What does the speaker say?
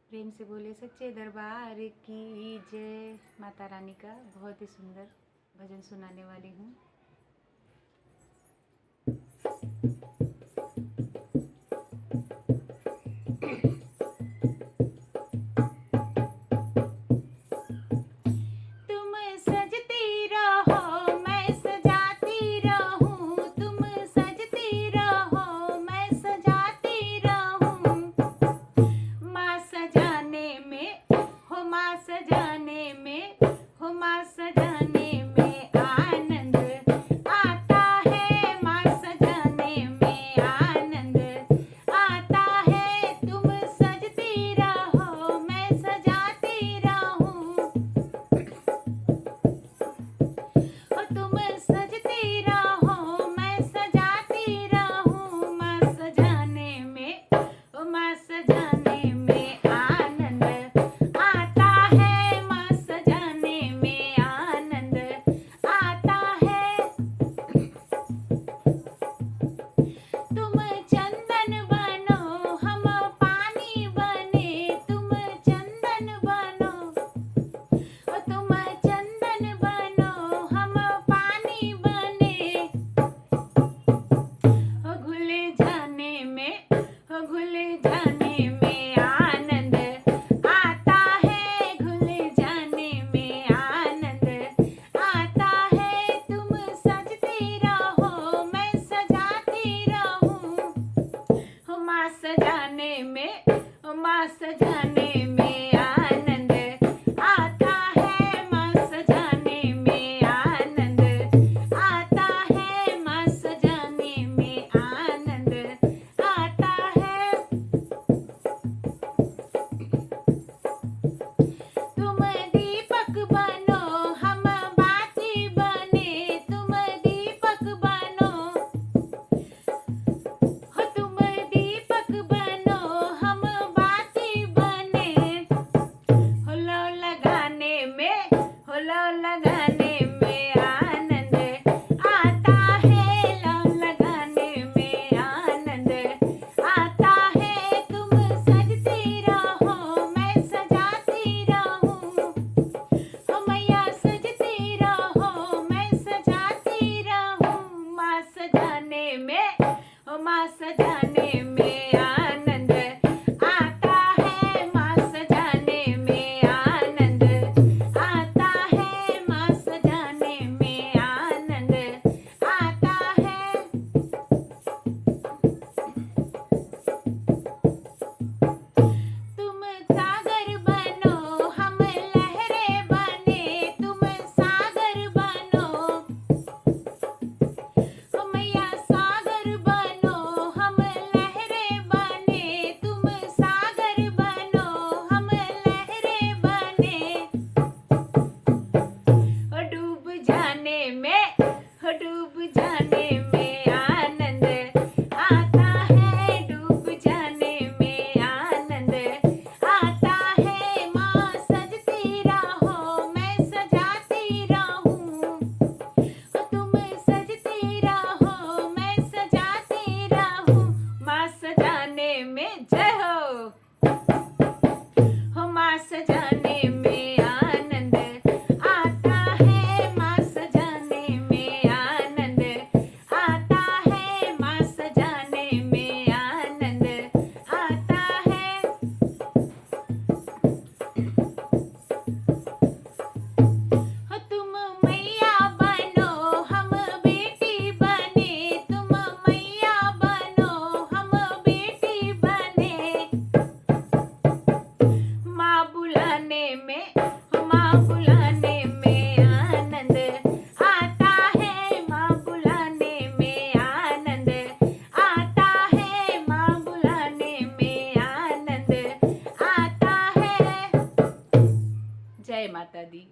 प्रेम से बोले सच्चे दरबार की जय। माता रानी का बहुत ही सुंदर भजन सुनाने वाली हूँ। तुम सजती रहो मैं सजाती रहूं, तुम सजती रहो मैं सजाती रहूं। माँ सजाने में हो, माँ सजाने में हो, माँ सजाने में आनंद आता है, माँ सजाने में आनंद आता है। तुम सजती रहो मैं सजाती रहूं, तुम सजती रहो मैं सजाती रहूं। माँ सजाने में ओ, माँ सजाने में आनंद आता है, माँ सजाने में आनंद आता है। तुम चंदन बनो हम पानी बने, तुम चंदन बनो, तुम चंदन बनो हम पानी बने। घुल जाने में, घुल जाने में आनंद आता है, घुल जाने में आनंद आता है। तुम सजती रहो मैं सजाती रहूं, माँ सजाने में, माँ सजाने में आनंद आता है, माँ सजाने में आनंद आता है, माँ सजाने में आनंद आता है। तुम दीपक बनो हम बाती बने, तुम दीपक बनो, हो तुम दीपक बनो हम बाती बने। हो लो लगाने में, हो लो लगाने में आनंद आता है, लो लगाने में आनंद आता है। तुम सजती रहो मैं सजाती रहूं, हो मैया सजती रहो मैं सजाती रहूं। माँ सजाने में, ओ माँ सजाने में आनंद आता है, माँ सजाने में आनंद आता है, माँ सजाने में आनंद आता है। तुम सागर बनो हम लहरें बने, तुम सागर बनो, हो मैया सागर बनो हम लहरें बने, तुम सागर बनो हम लहरें बने। हो डूब जाने में, हो डूब जाने में आनंद आता है, डूब जाने में आनंद आता है। माँ सजती रहो मैं सजाती रहूं, तुम सजती रहो मैं सजाती रहूं। माँ सजाने में जय हो, माँ सजाने में आनंद आता है, माँ सजाने में आनंद आता है, माँ सजाने में आनंद आता है। हो तुम मैया बनो हम बेटी बने, तुम मैया बनो हम बेटी बने। माँ बुलाने में, माँ बुलाने में आनंद आता है, माँ बुलाने में आनंद आता है, माँ बुलाने में आनंद आता है। जय माता दी।